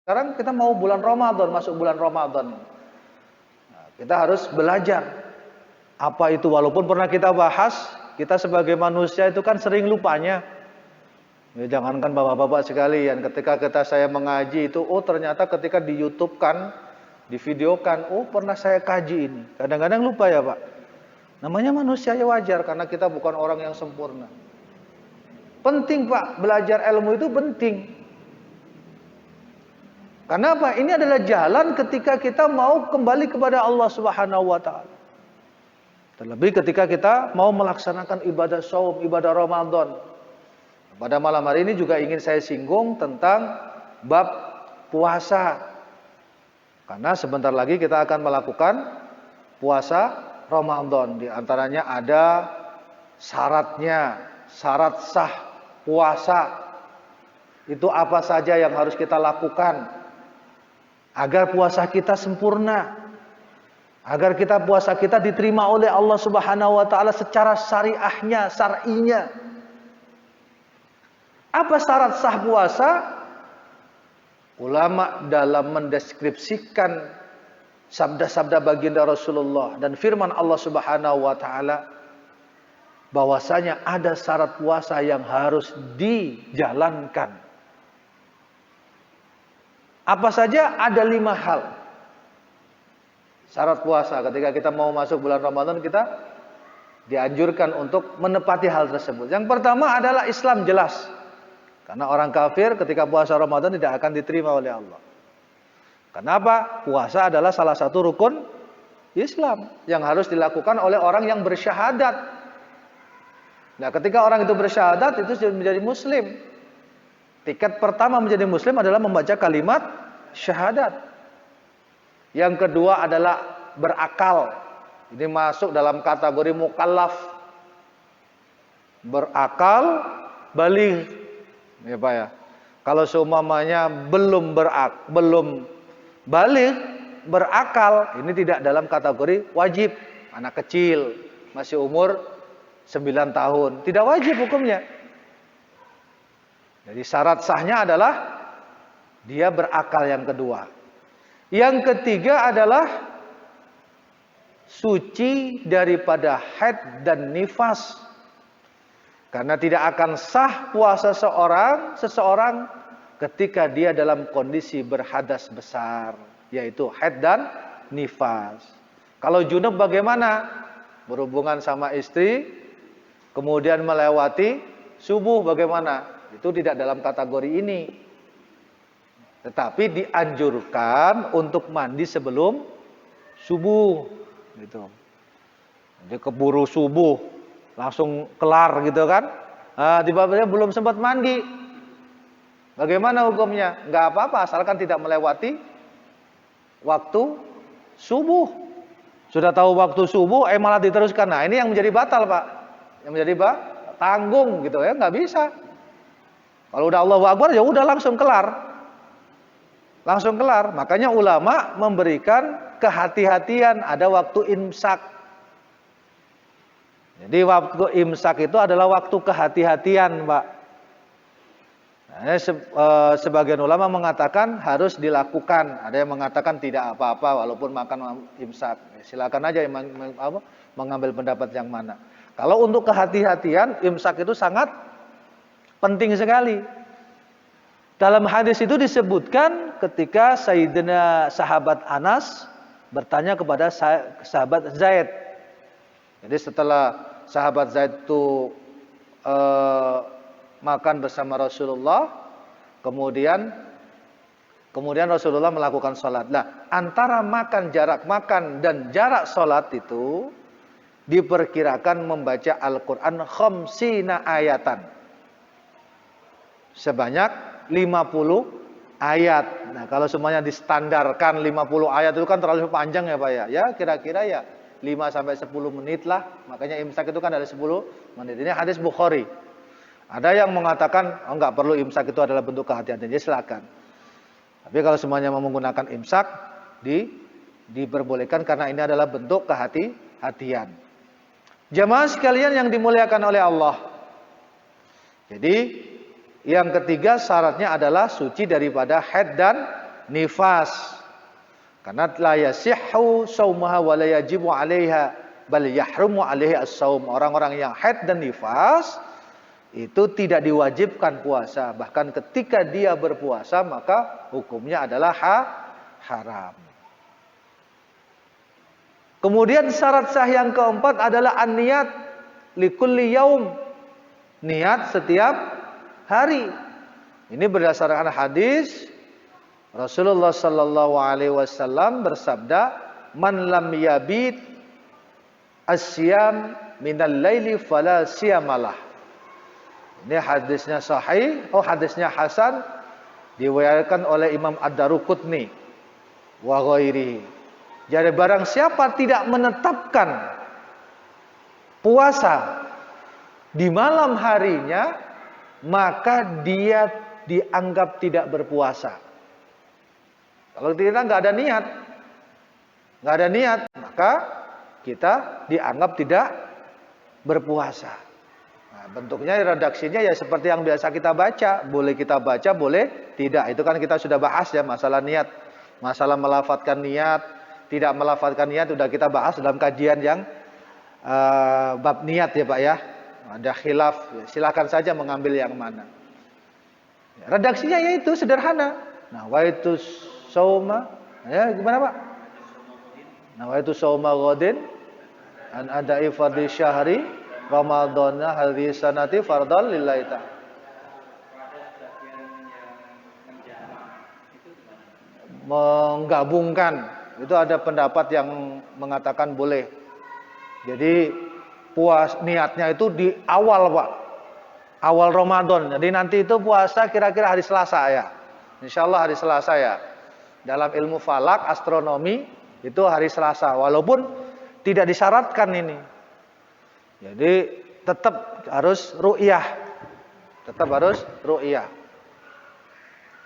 Sekarang kita mau bulan Ramadan, masuk bulan Ramadan. Nah, kita harus belajar. Apa itu, walaupun pernah kita bahas, kita sebagai manusia itu kan sering lupanya. Ya, jangankan bapak-bapak sekalian, ketika saya mengaji itu, oh ternyata ketika di YouTube kan, di videokan, oh pernah saya kaji ini. Kadang-kadang lupa ya Pak. Namanya manusia ya, wajar, karena kita bukan orang yang sempurna. Penting Pak, belajar ilmu itu penting. Karena apa? Ini adalah jalan ketika kita mau kembali kepada Allah Subhanahu wa taala. Terlebih ketika kita mau melaksanakan ibadah saum, ibadah Ramadan. Pada malam hari ini juga ingin saya singgung tentang bab puasa. Karena sebentar lagi kita akan melakukan puasa Ramadan. Di antaranya ada syaratnya, syarat sah puasa. Itu apa saja yang harus kita lakukan agar puasa kita sempurna, agar puasa kita diterima oleh Allah Subhanahu wa taala secara syariahnya, syar'inya. Apa syarat sah puasa? Ulama dalam mendeskripsikan sabda-sabda baginda Rasulullah dan firman Allah Subhanahu wa taala bahwasanya ada syarat puasa yang harus dijalankan. Apa saja? Ada 5 hal syarat puasa. Ketika kita mau masuk bulan Ramadan, kita dianjurkan untuk menepati hal tersebut. Yang pertama adalah Islam, jelas. Karena orang kafir ketika puasa Ramadan tidak akan diterima oleh Allah. Kenapa? Puasa adalah salah satu rukun Islam yang harus dilakukan oleh orang yang bersyahadat. Nah, ketika orang itu bersyahadat, itu sudah menjadi muslim. Tiket pertama menjadi muslim adalah membaca kalimat syahadat. Yang kedua adalah berakal. Ini masuk dalam kategori mukallaf. Berakal, baligh. Ya Pak ya. Kalau seumpamanya belum baligh, berakal, ini tidak dalam kategori wajib. Anak kecil, masih umur 9 tahun, tidak wajib hukumnya. Jadi syarat sahnya adalah dia berakal, yang kedua. Yang ketiga adalah suci daripada haid dan nifas. Karena tidak akan sah puasa seseorang ketika dia dalam kondisi berhadas besar, yaitu haid dan nifas. Kalau junub bagaimana? Berhubungan sama istri, kemudian melewati subuh bagaimana? Itu tidak dalam kategori ini. Tetapi dianjurkan untuk mandi sebelum subuh gitu. Jadi keburu subuh langsung kelar gitu kan. Nah, tiba-tiba belum sempat mandi. Bagaimana hukumnya? Enggak apa-apa asalkan tidak melewati waktu subuh. Sudah tahu waktu subuh malah diteruskan. Nah, ini yang menjadi batal, Pak. Yang menjadi tanggung gitu ya, enggak bisa. Kalau udah Allahu Akbar ya udah langsung kelar. Langsung kelar. Makanya ulama memberikan kehati-hatian, ada waktu imsak. Jadi waktu imsak itu adalah waktu kehati-hatian, Pak. Nah, sebagian ulama mengatakan harus dilakukan. Ada yang mengatakan tidak apa-apa walaupun makan imsak. Silakan aja mengambil pendapat yang mana. Kalau untuk kehati-hatian, imsak itu sangat penting sekali. Dalam hadis itu disebutkan ketika Sayyidina sahabat Anas bertanya kepada sahabat Zaid. Jadi setelah sahabat Zaid itu makan bersama Rasulullah, kemudian Rasulullah melakukan sholat. Nah, antara jarak makan dan jarak sholat itu diperkirakan membaca Al-Quran khamsina ayatan. Sebanyak 50 ayat. Nah, kalau semuanya distandarkan 50 ayat itu kan terlalu panjang ya Pak ya. Ya kira-kira ya 5-10 menit lah. Makanya imsak itu kan ada 10 menit. Ini hadis Bukhari. Ada yang mengatakan enggak perlu imsak, itu adalah bentuk kehati-hatian. Jadi silakan. Tapi kalau semuanya mau menggunakan imsak diperbolehkan karena ini adalah bentuk kehati-hatian. Jamaah sekalian yang dimuliakan oleh Allah. Jadi yang ketiga syaratnya adalah suci daripada haid dan nifas. Karena la yasihhu saumaha wa la yajibu 'alaiha bal yahrumu 'alaihi as-saum. Orang-orang yang haid dan nifas itu tidak diwajibkan puasa, bahkan ketika dia berpuasa maka hukumnya adalah haram. Kemudian syarat sah yang keempat adalah an-niyat likulli yaum. Niat setiap hari. Ini berdasarkan hadis Rasulullah sallallahu alaihi wasallam bersabda, "Man lam yabit as-siyam minal laili fala siyamalah." Ini hadisnya sahih, hadisnya hasan, diriwayatkan oleh Imam Ad-Daruqutni wa ghairihi. Jadi barang siapa tidak menetapkan puasa di malam harinya, maka dia dianggap tidak berpuasa. Kalau kita nggak ada niat, maka kita dianggap tidak berpuasa. Nah, bentuknya redaksinya ya seperti yang biasa kita baca. Boleh kita baca, boleh tidak. Itu kan kita sudah bahas ya masalah niat. Masalah melafatkan niat, tidak melafatkan niat sudah kita bahas dalam kajian yang bab niat ya Pak ya. Ada khilaf, silakan saja mengambil yang mana. Redaksinya yaitu sederhana. Nah, waitu sauma, ya gimana Pak? Nah, waitu sauma ghadin an ada'i fardhi syahri Ramadana hadhihi sanati fardhan lillahi ta'ala. Menggabungkan, itu ada pendapat yang mengatakan boleh. Jadi niatnya itu di awal Pak, awal Ramadan. Jadi nanti itu puasa kira-kira hari Selasa ya, insyaallah hari Selasa ya. Dalam ilmu falak, astronomi itu hari Selasa, walaupun tidak disyaratkan ini. Jadi tetap harus ru'yah.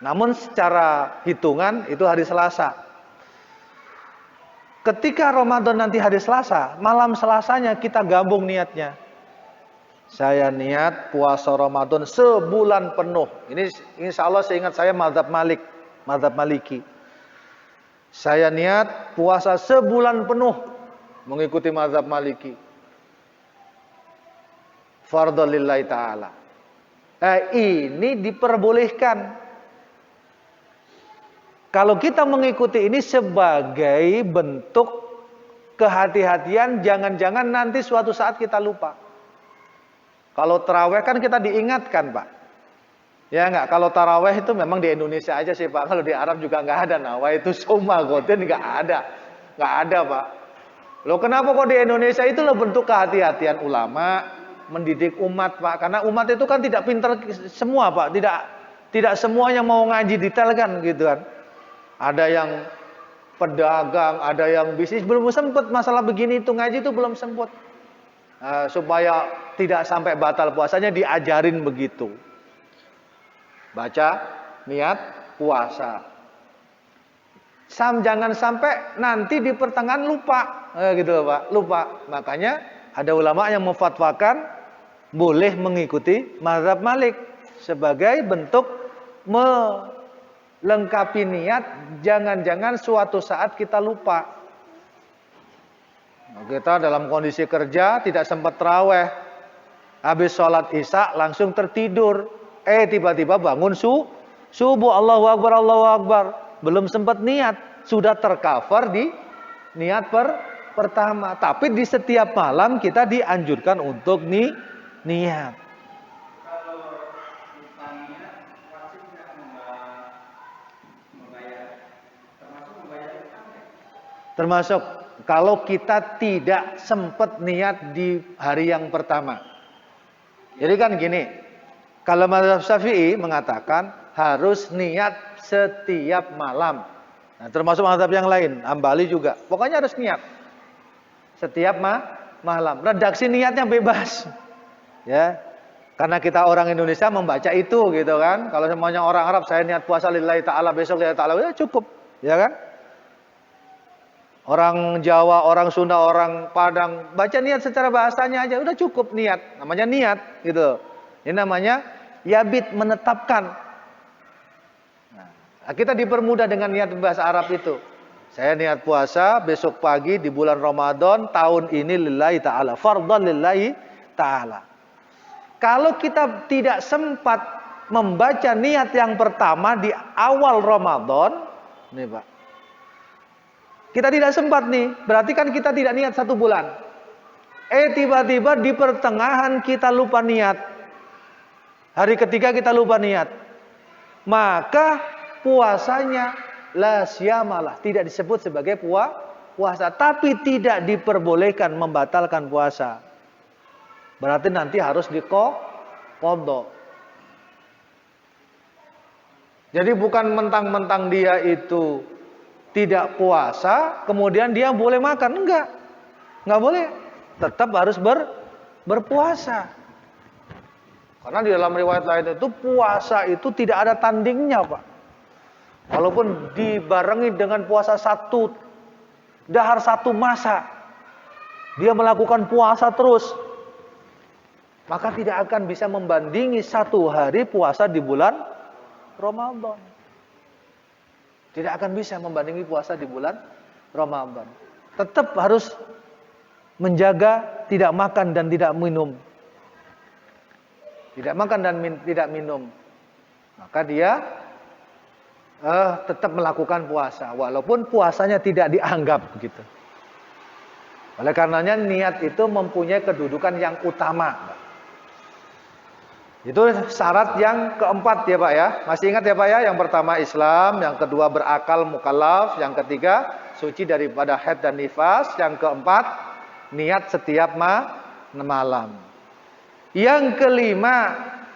Namun secara hitungan itu hari Selasa. Ketika Ramadan nanti hari Selasa, malam Selasanya kita gabung niatnya. Saya niat puasa Ramadan sebulan penuh. Ini insya Allah seingat saya mazhab Maliki. Saya niat puasa sebulan penuh mengikuti mazhab Maliki. Fardhu lillahi ta'ala. Ini diperbolehkan. Kalau kita mengikuti ini sebagai bentuk kehati-hatian, jangan-jangan nanti suatu saat kita lupa. Kalau taraweh kan kita diingatkan Pak. Ya enggak, kalau taraweh itu memang di Indonesia aja sih Pak. Kalau di Arab juga enggak ada. Nah, itu soma goten enggak ada. Enggak ada Pak. Loh kenapa kok di Indonesia itu loh bentuk kehati-hatian ulama mendidik umat Pak. Karena umat itu kan tidak pintar semua Pak. Tidak semuanya mau ngaji detail kan gitu kan. Ada yang pedagang, ada yang bisnis, belum sempat masalah begini itu ngaji itu belum sempat. Supaya tidak sampai batal puasanya diajarin begitu. Baca niat puasa. Jangan sampai nanti di pertengahan lupa, gitu Pak, lupa. Makanya ada ulama yang memfatwakan boleh mengikuti mazhab Malik sebagai bentuk melengkapi niat, jangan-jangan suatu saat kita lupa. Kita dalam kondisi kerja tidak sempat taraweh, habis sholat isya langsung tertidur, tiba-tiba bangun subuh, Allahu Akbar, belum sempat niat, sudah tercover di niat pertama. Tapi di setiap malam kita dianjurkan untuk niat. Termasuk kalau kita tidak sempat niat di hari yang pertama. Jadi kan gini, kalau mazhab Syafi'i mengatakan harus niat setiap malam. Nah, termasuk mazhab yang lain, Hambali juga. Pokoknya harus niat setiap malam. Redaksi niatnya bebas. Ya. Karena kita orang Indonesia membaca itu gitu kan. Kalau semuanya orang Arab, saya niat puasa lillahi ta'ala besok lillahi ta'ala, ya cukup, ya kan? Orang Jawa, orang Sunda, orang Padang baca niat secara bahasanya aja udah cukup niat. Namanya niat gitu. Ini namanya yabit, menetapkan. Nah, Nah, kita dipermudah dengan niat bahasa Arab itu. Saya niat puasa besok pagi di bulan Ramadan tahun ini lillahi ta'ala. Fardhan lillahi ta'ala. Kalau kita tidak sempat membaca niat yang pertama di awal Ramadan, nih Pak. Kita tidak sempat nih, berarti kan kita tidak niat 1 bulan. Tiba-tiba di pertengahan kita lupa niat. Hari ketiga kita lupa niat. Maka puasanya la syamalah, tidak disebut sebagai puasa, tapi tidak diperbolehkan membatalkan puasa. Berarti nanti harus diqadha. Jadi bukan mentang-mentang dia itu tidak puasa, kemudian dia boleh makan, enggak boleh, tetap harus berpuasa. Karena di dalam riwayat lain itu puasa itu tidak ada tandingnya, Pak. Walaupun dibarengi dengan puasa dahar satu masa, dia melakukan puasa terus, maka tidak akan bisa membandingi 1 hari puasa di bulan Ramadan. Tidak akan bisa membandingi puasa di bulan Ramadan. Tetap harus menjaga tidak makan dan tidak minum. Tidak makan dan tidak minum. Maka dia tetap melakukan puasa walaupun puasanya tidak dianggap begitu. Oleh karenanya niat itu mempunyai kedudukan yang utama. Itu syarat yang keempat ya Pak ya. Masih ingat ya Pak ya? Yang pertama Islam, yang kedua berakal mukallaf, yang ketiga suci daripada haid dan nifas, yang keempat niat setiap malam. Yang kelima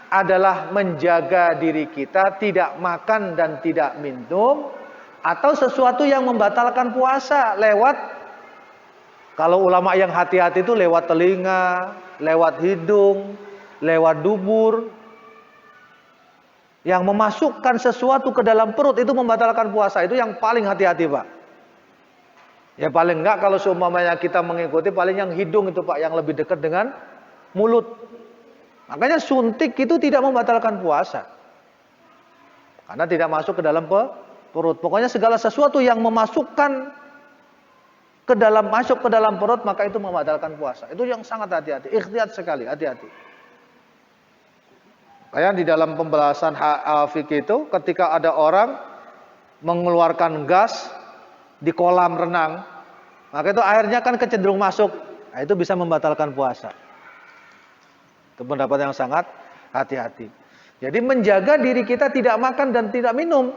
adalah menjaga diri kita tidak makan dan tidak minum atau sesuatu yang membatalkan puasa lewat, kalau ulama yang hati-hati itu lewat telinga, lewat hidung, lewat dubur. Yang memasukkan sesuatu ke dalam perut itu membatalkan puasa. Itu yang paling hati-hati Pak. Ya paling enggak kalau seumpamanya kita mengikuti paling yang hidung itu Pak, yang lebih dekat dengan mulut. Makanya suntik itu tidak membatalkan puasa. Karena tidak masuk ke dalam perut. Pokoknya segala sesuatu yang masuk ke dalam perut maka itu membatalkan puasa. Itu yang sangat hati-hati. Ikhtiyat sekali, hati-hati. Kayak di dalam pembahasan fikih itu ketika ada orang mengeluarkan gas di kolam renang, maka itu airnya kan kecenderung masuk. Nah, itu bisa membatalkan puasa. Itu pendapat yang sangat hati-hati. Jadi menjaga diri kita tidak makan dan tidak minum.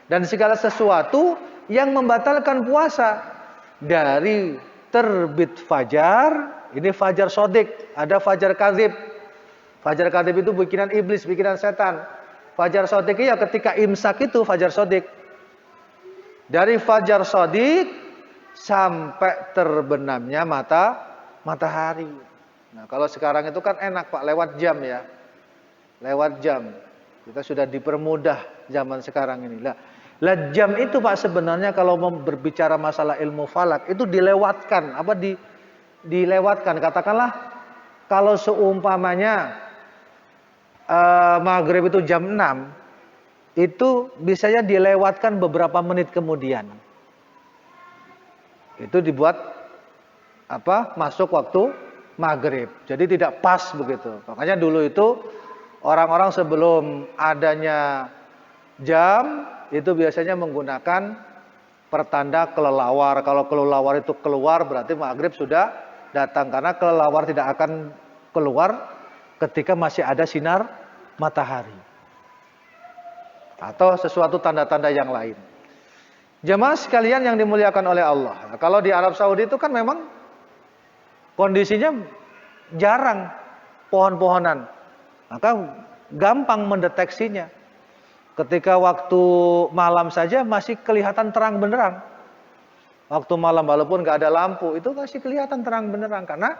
Dan segala sesuatu yang membatalkan puasa. Dari terbit fajar, ini fajar sodik, ada fajar kadzib. Fajar kadzib itu bikinan iblis, bikinan setan. Fajar sodik ya ketika imsak itu fajar sodik. Dari fajar sodik sampai terbenamnya matahari. Nah kalau sekarang itu kan enak Pak, lewat jam ya. Lewat jam. Kita sudah dipermudah zaman sekarang ini. Lah jam itu Pak sebenarnya kalau mau berbicara masalah ilmu falak itu dilewatkan. Dilewatkan. Katakanlah kalau seumpamanya maghrib itu jam 6, itu bisanya dilewatkan beberapa menit kemudian. Itu dibuat masuk waktu maghrib. Jadi tidak pas begitu. Makanya dulu itu orang-orang sebelum adanya jam itu biasanya menggunakan pertanda kelelawar. Kalau kelelawar itu keluar berarti maghrib sudah datang. Karena kelelawar tidak akan keluar ketika masih ada sinar matahari. Atau sesuatu tanda-tanda yang lain. Jemaah sekalian yang dimuliakan oleh Allah. Nah, kalau di Arab Saudi itu kan memang kondisinya jarang pohon-pohonan. Maka gampang mendeteksinya. Ketika waktu malam saja masih kelihatan terang benderang. Waktu malam walaupun gak ada lampu itu masih kelihatan terang benderang. Karena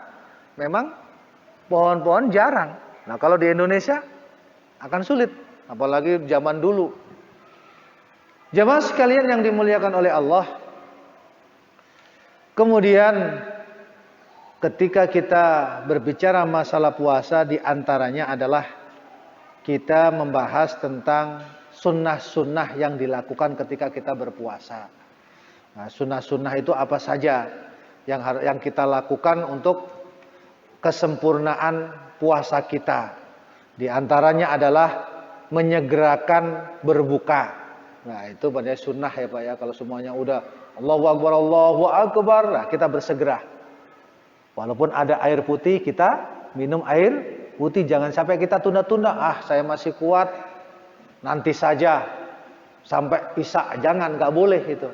memang pohon-pohon jarang. Nah kalau di Indonesia akan sulit. Apalagi zaman dulu. Jemaah sekalian yang dimuliakan oleh Allah. Kemudian ketika kita berbicara masalah puasa, di antaranya adalah kita membahas tentang sunnah-sunnah yang dilakukan ketika kita berpuasa. Nah, sunnah-sunnah itu apa saja yang kita lakukan untuk kesempurnaan puasa kita. Di antaranya adalah menyegerakan berbuka. Nah, itu banyak sunnah ya Pak ya. Kalau semuanya udah Allahu Akbar, Allahu Akbar, nah kita bersegera. Walaupun ada air putih, kita minum air putih. Jangan sampai kita tunda-tunda. Saya masih kuat, nanti saja sampai isya. Jangan, nggak boleh itu.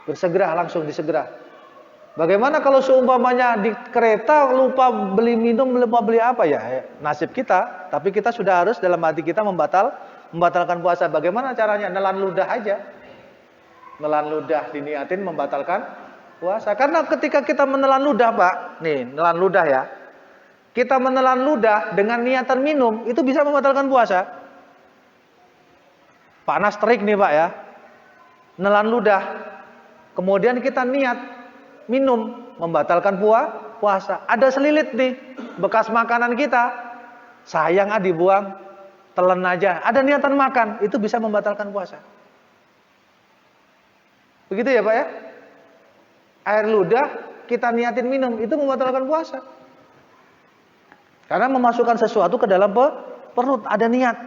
Bersegera, langsung disegera. Bagaimana kalau seumpamanya di kereta lupa beli minum, lupa beli apa ya? Nasib kita. Tapi kita sudah harus dalam hati kita membatalkan puasa. Bagaimana caranya? Nelan ludah aja. Nelan ludah diniatin membatalkan puasa. Karena ketika kita menelan ludah Pak, nih nelan ludah ya. Kita menelan ludah dengan niatan minum, itu bisa membatalkan puasa. Panas terik nih Pak ya. Nelan ludah. Kemudian kita niat minum, membatalkan puasa. Ada selilit nih, bekas makanan kita. Sayang dibuang, telan aja. Ada niatan makan, itu bisa membatalkan puasa. Begitu ya Pak ya. Air ludah kita niatin minum, itu membatalkan puasa. Karena memasukkan sesuatu ke dalam perut, ada niat.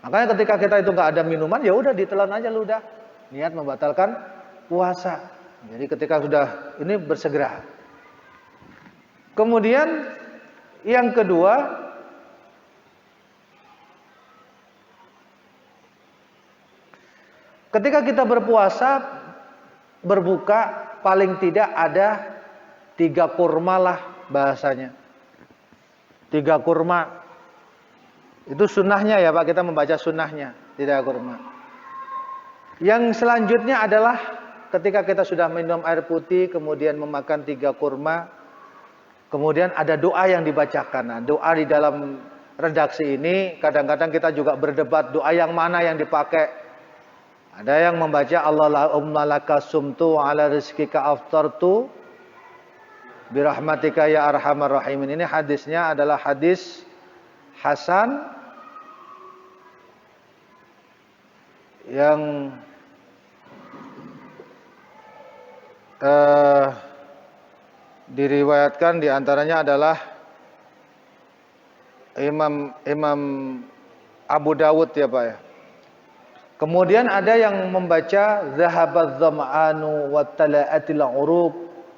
Makanya ketika kita itu nggak ada minuman, ya udah ditelan aja ludah. Niat membatalkan puasa. Jadi ketika sudah ini bersegera. Kemudian yang kedua, ketika kita berpuasa, berbuka paling tidak ada 3 kurma lah bahasanya. 3 kurma. Itu sunnahnya ya Pak, kita membaca sunnahnya, 3 kurma. Yang selanjutnya adalah ketika kita sudah minum air putih, kemudian memakan 3 kurma, kemudian ada doa yang dibacakan. Nah, doa di dalam redaksi ini kadang-kadang kita juga berdebat doa yang mana yang dipakai. Ada yang membaca Allahumma laka sumtu ala rizkika aftartu birahmatika ya arhamar rahimin. Ini hadisnya adalah hadis hasan yang diriwayatkan diantaranya adalah Imam Abu Dawud ya Pak ya. Kemudian ada yang membaca zahabaz zam'anu wa tala'atil uruq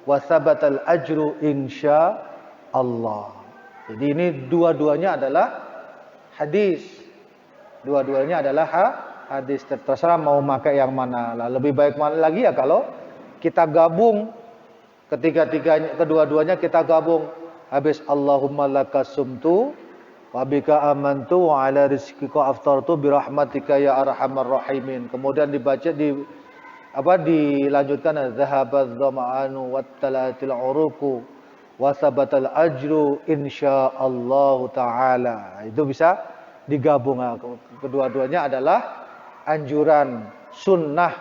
wa thabatal ajru insya Allah. Jadi ini dua-duanya adalah hadis. Dua-duanya adalah hadis. Terserah mau pakai yang mana. Lah lebih baik mana lagi ya kalau kita gabung kedua-duanya kita gabung. Habis Allahumma lakasumtu wa bika amantu wa ala rizqika aftartu birahmatika ya arhamar rahimin. Kemudian dilanjutkan zahabaz zama'anu wat talatil uruqu wa sabatal ajru insyaallah taala. Itu bisa digabung. Kedua-duanya adalah anjuran sunnah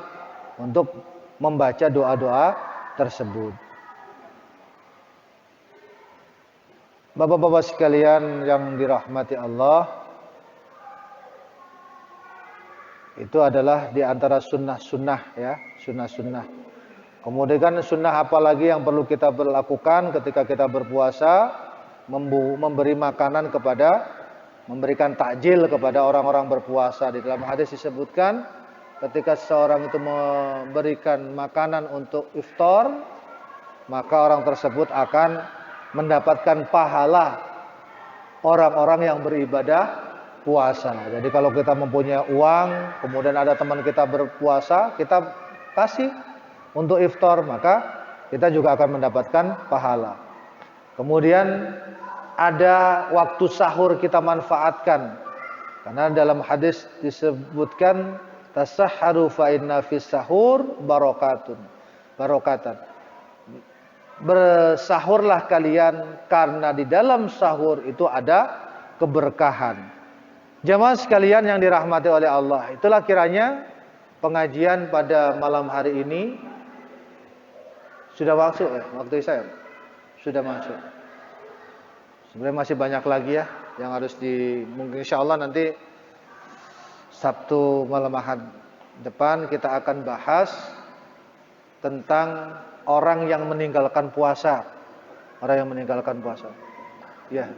untuk membaca doa-doa tersebut. Bapak-bapak sekalian yang dirahmati Allah, itu adalah di antara sunnah-sunnah ya, sunnah-sunnah. Kemudian sunnah apa lagi yang perlu kita berlakukan ketika kita berpuasa? Memberi makanan memberikan takjil kepada orang-orang berpuasa. Di dalam hadis disebutkan ketika seseorang itu memberikan makanan untuk iftar, maka orang tersebut akan mendapatkan pahala orang-orang yang beribadah puasa. Jadi kalau kita mempunyai uang, kemudian ada teman kita berpuasa, kita kasih untuk iftar, maka kita juga akan mendapatkan pahala. Kemudian ada waktu sahur kita manfaatkan. Karena dalam hadis disebutkan tasahharu fa inna fis sahur barokatan. Bersahurlah kalian karena di dalam sahur itu ada keberkahan. Jamaah sekalian yang dirahmati oleh Allah, itulah kiranya pengajian pada malam hari ini. Sudah masuk ya waktu saya? Sudah masuk. Sebenarnya masih banyak lagi ya yang harus mungkin insyaallah nanti Sabtu malam Ahad depan kita akan bahas tentang orang yang meninggalkan puasa. Orang yang meninggalkan puasa. Ya.